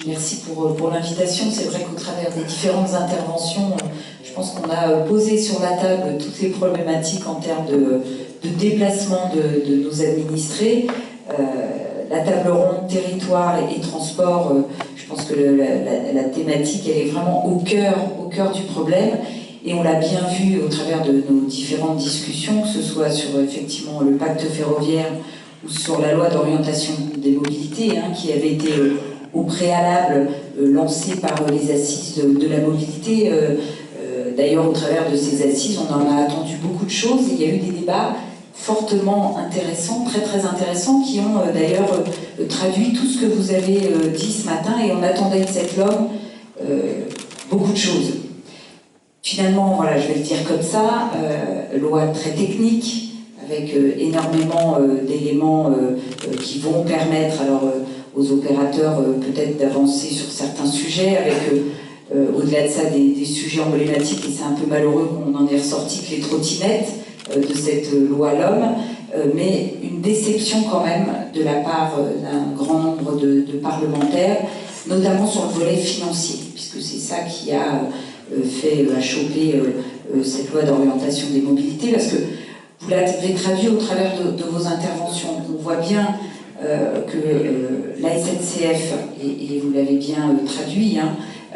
Merci pour l'invitation. C'est vrai qu'au travers des différentes interventions, je pense qu'on a posé sur la table toutes les problématiques en termes de déplacement de nos administrés. La table ronde territoire et transport, je pense que la thématique elle est vraiment au cœur du problème. Et on l'a bien vu au travers de nos différentes discussions, que ce soit sur effectivement le pacte ferroviaire ou sur la loi d'orientation des mobilités, qui avait été au préalable lancée par les assises de la mobilité. D'ailleurs, au travers de ces assises, on en a attendu beaucoup de choses et il y a eu des débats fortement intéressants, très intéressants, qui ont d'ailleurs traduit tout ce que vous avez dit ce matin, et on attendait de cette LOM beaucoup de choses. Finalement, voilà, je vais le dire comme ça, loi très technique, avec énormément d'éléments qui vont permettre aux opérateurs peut-être d'avancer sur certains sujets, avec au-delà de ça des sujets emblématiques, et c'est un peu malheureux qu'on en ait ressorti que les trottinettes de cette loi LOM, mais une déception quand même de la part d'un grand nombre de parlementaires, notamment sur le volet financier, puisque c'est ça qui a fait choper cette loi d'orientation des mobilités, parce que vous l'avez traduit au travers de vos interventions. On voit bien que la SNCF, et vous l'avez bien traduit,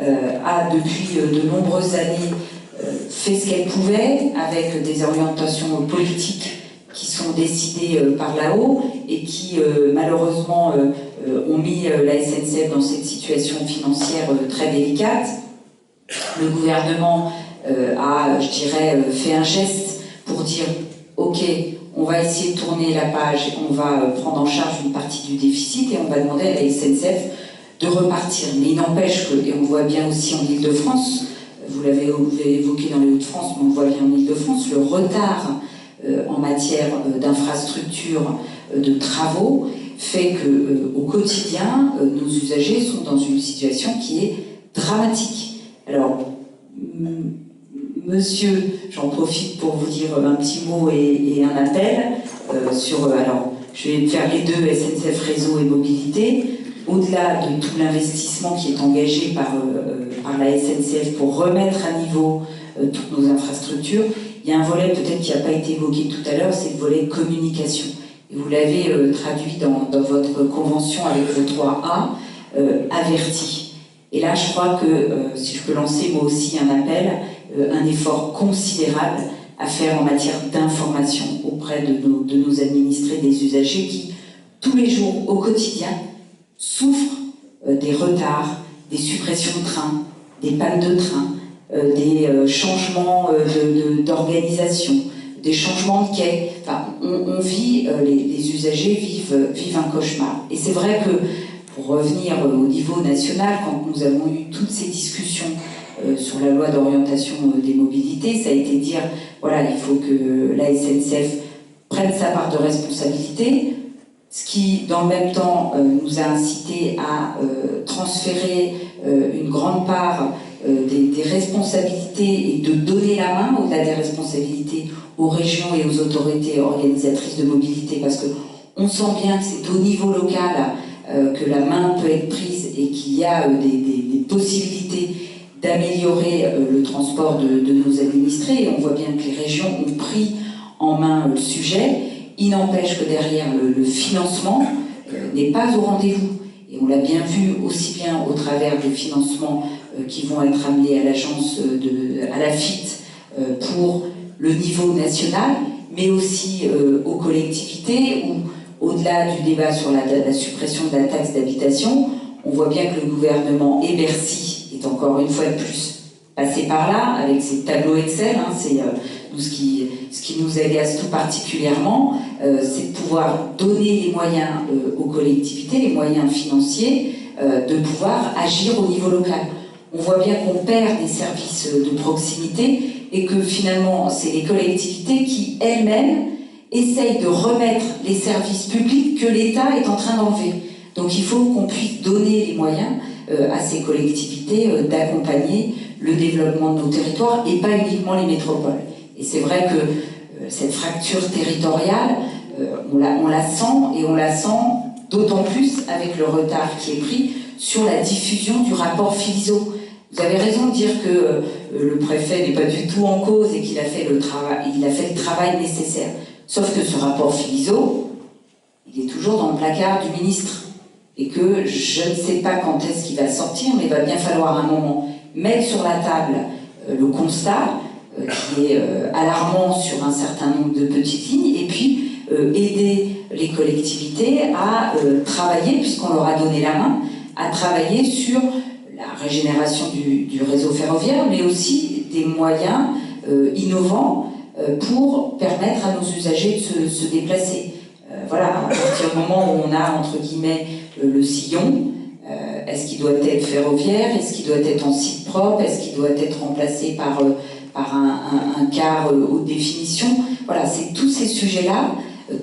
a depuis de nombreuses années fait ce qu'elle pouvait avec des orientations politiques qui sont décidées par là-haut et qui malheureusement ont mis la SNCF dans cette situation financière très délicate. Le gouvernement a, je dirais, fait un geste pour dire « Ok, on va essayer de tourner la page, on va prendre en charge une partie du déficit et on va demander à la SNCF de repartir ». Mais il n'empêche que, et on voit bien aussi en Île-de-France, vous l'avez évoqué dans les Hauts-de-France, mais on voit bien en Île-de-France, le retard en matière d'infrastructures, de travaux, fait qu'au quotidien, nos usagers sont dans une situation qui est dramatique. Alors, monsieur, j'en profite pour vous dire un petit mot et un appel sur... alors, je vais faire les deux, SNCF Réseau et Mobilité. Au-delà de tout l'investissement qui est engagé par la SNCF pour remettre à niveau toutes nos infrastructures, il y a un volet peut-être qui n'a pas été évoqué tout à l'heure, c'est le volet communication. Et vous l'avez traduit dans votre convention avec le 3A, averti. Et là, je crois que, si je peux lancer moi aussi un appel, un effort considérable à faire en matière d'information auprès de nos administrés, des usagers qui, tous les jours, au quotidien, souffrent des retards, des suppressions de trains, des pannes de train, des changements d'organisation, des changements de quai. Enfin, on vit, les usagers vivent un cauchemar. Et c'est vrai que, pour revenir au niveau national, quand nous avons eu toutes ces discussions sur la loi d'orientation des mobilités, ça a été de dire, voilà, il faut que la SNCF prenne sa part de responsabilité, ce qui, dans le même temps, nous a incité à transférer une grande part des responsabilités et de donner la main, au-delà des responsabilités, aux régions et aux autorités organisatrices de mobilité, parce qu'on sent bien que c'est au niveau local que la main peut être prise et qu'il y a des possibilités d'améliorer le transport de nos administrés, et on voit bien que les régions ont pris en main le sujet. Il n'empêche que derrière le financement n'est pas au rendez-vous. Et on l'a bien vu aussi bien au travers des financements qui vont être amenés à l'agence, à la FIT pour le niveau national, mais aussi aux collectivités, où au-delà du débat sur la suppression de la taxe d'habitation, on voit bien que le gouvernement et Bercy est encore une fois de plus passé par là, avec ses tableaux Excel, c'est ce qui nous agace tout particulièrement, c'est de pouvoir donner les moyens aux collectivités, les moyens financiers, de pouvoir agir au niveau local. On voit bien qu'on perd des services de proximité et que finalement, c'est les collectivités qui, elles-mêmes, essayent de remettre les services publics que l'État est en train d'enlever. Donc il faut qu'on puisse donner les moyens à ces collectivités d'accompagner le développement de nos territoires et pas uniquement les métropoles. Et c'est vrai que cette fracture territoriale, on la sent, et on la sent d'autant plus avec le retard qui est pris sur la diffusion du rapport Philizot. Vous avez raison de dire que le préfet n'est pas du tout en cause et qu'il a fait le travail nécessaire. Sauf que ce rapport Philizot, il est toujours dans le placard du ministre. Et que je ne sais pas quand est-ce qu'il va sortir, mais il va bien falloir un moment mettre sur la table le constat qui est alarmant sur un certain nombre de petites lignes, et puis aider les collectivités à travailler, puisqu'on leur a donné la main, à travailler sur la régénération du réseau ferroviaire, mais aussi des moyens innovants pour permettre à nos usagers de se déplacer. Voilà, à partir du moment où on a, entre guillemets, le sillon, est-ce qu'il doit être ferroviaire, est-ce qu'il doit être en site propre, est-ce qu'il doit être remplacé par un car haute définition. Voilà, c'est tous ces sujets-là,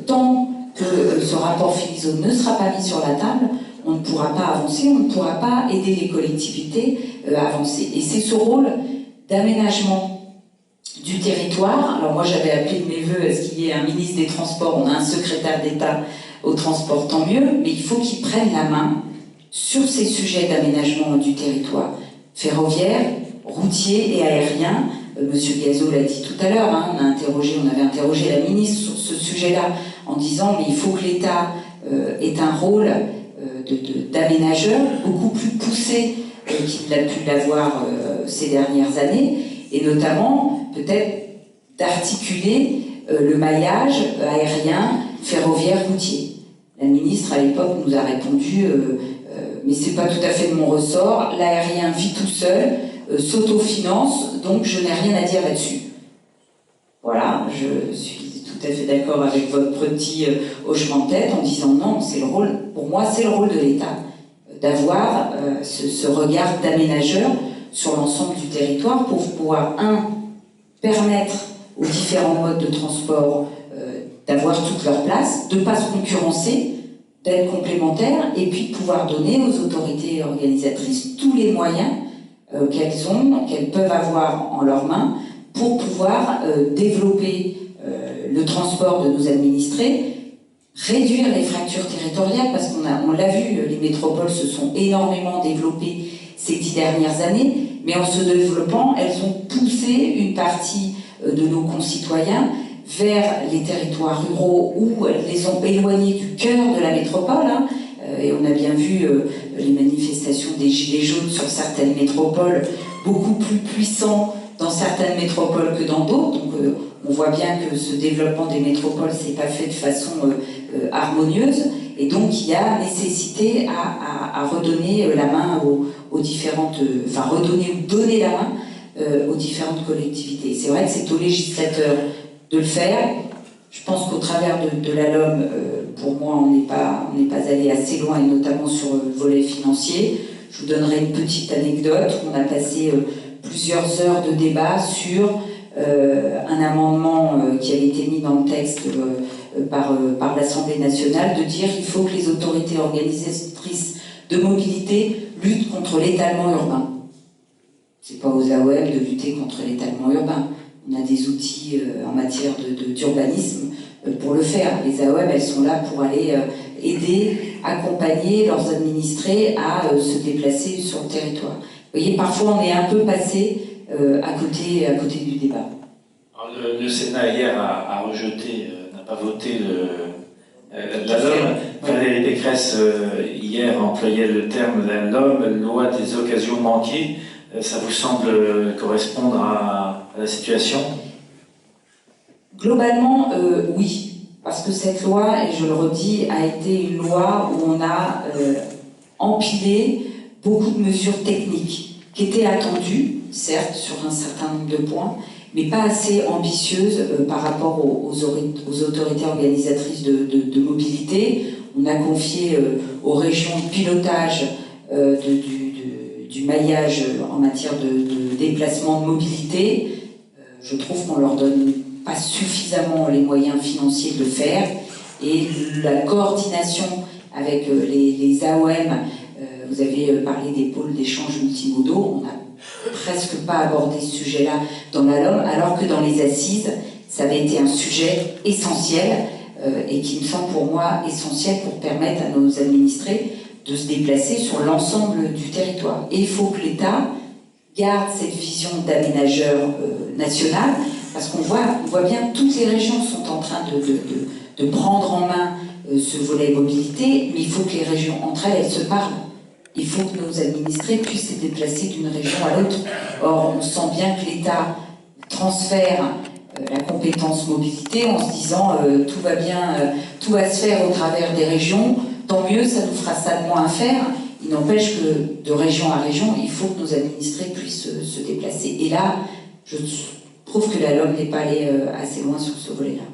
tant que ce rapport Philizot ne sera pas mis sur la table, on ne pourra pas avancer, on ne pourra pas aider les collectivités à avancer. Et c'est ce rôle d'aménagement du territoire. Alors moi j'avais appelé de mes voeux à ce qu'il y ait un ministre des Transports, on a un secrétaire d'État au transport, tant mieux, mais il faut qu'il prenne la main sur ces sujets d'aménagement du territoire ferroviaire, routier et aérien. Monsieur Gazo l'a dit tout à l'heure, hein, on avait interrogé la ministre sur ce sujet-là en disant mais il faut que l'État ait un rôle d'aménageur beaucoup plus poussé qu'il n'a pu l'avoir ces dernières années, et notamment peut-être d'articuler le maillage aérien, ferroviaire, routier. La ministre à l'époque nous a répondu mais c'est pas tout à fait de mon ressort, l'aérien vit tout seul, s'autofinance, donc je n'ai rien à dire là-dessus. Voilà, je suis tout à fait d'accord avec votre petit hochement de tête en disant non, c'est le rôle, pour moi c'est le rôle de l'État, d'avoir ce regard d'aménageur sur l'ensemble du territoire pour pouvoir, permettre aux différents modes de transport d'avoir toute leur place, de ne pas se concurrencer, d'être complémentaires, et puis de pouvoir donner aux autorités organisatrices tous les moyens qu'elles peuvent avoir en leurs mains pour pouvoir développer le transport de nos administrés, réduire les fractures territoriales, parce qu'on l'a vu, les métropoles se sont énormément développées ces 10 dernières années, mais en se développant, elles ont poussé une partie de nos concitoyens vers les territoires ruraux où elles les ont éloignés du cœur de la métropole, hein. Et on a bien vu les manifestations des Gilets jaunes sur certaines métropoles, beaucoup plus puissants dans certaines métropoles que dans d'autres. Donc on voit bien que ce développement des métropoles s'est pas fait de façon harmonieuse, et donc il y a nécessité à redonner la main aux différentes, donner la main aux différentes collectivités. C'est vrai que c'est aux législateurs de le faire. Je pense qu'au travers de la LOM, pour moi, on n'est pas allé assez loin, et notamment sur le volet financier. Je vous donnerai une petite anecdote. On a passé plusieurs heures de débat sur un amendement qui avait été mis dans le texte par l'Assemblée nationale, de dire qu'il faut que les autorités organisatrices de mobilité luttent contre l'étalement urbain. C'est pas aux AOM de lutter contre l'étalement urbain. On a des outils en matière d'urbanisme pour le faire. Les AOM, elles sont là pour aller aider, accompagner leurs administrés à se déplacer sur le territoire. Vous voyez, parfois on est un peu passé à côté du débat. Alors, le Sénat hier a rejeté, n'a pas voté la LOM. Valérie Pécresse hier employait le terme de la LOM, loi des occasions manquées. Ça vous semble correspondre à la situation ? Globalement, oui. Parce que cette loi, et je le redis, a été une loi où on a empilé beaucoup de mesures techniques qui étaient attendues, certes, sur un certain nombre de points, mais pas assez ambitieuses par rapport aux autorités organisatrices de mobilité. On a confié aux régions le pilotage du maillage en matière de déplacement, de mobilité. Je trouve qu'on leur donne pas suffisamment les moyens financiers de le faire, et la coordination avec les AOM, vous avez parlé des pôles d'échange multimodaux, on n'a presque pas abordé ce sujet-là dans la LOM, alors que dans les assises, ça avait été un sujet essentiel et qui me semble pour moi essentiel pour permettre à nos administrés de se déplacer sur l'ensemble du territoire. Et il faut que l'État garde cette vision d'aménageur national, parce qu'on voit bien que toutes les régions sont en train de prendre en main ce volet mobilité, mais il faut que les régions entre elles se parlent. Il faut que nos administrés puissent se déplacer d'une région à l'autre. Or, on sent bien que l'État transfère la compétence mobilité en se disant tout va bien, tout va se faire au travers des régions, tant mieux, ça nous fera ça de moins à faire. Il n'empêche que de région à région, il faut que nos administrés puissent se déplacer. Et là, je trouve que la LOM n'est pas allée assez loin sur ce volet-là.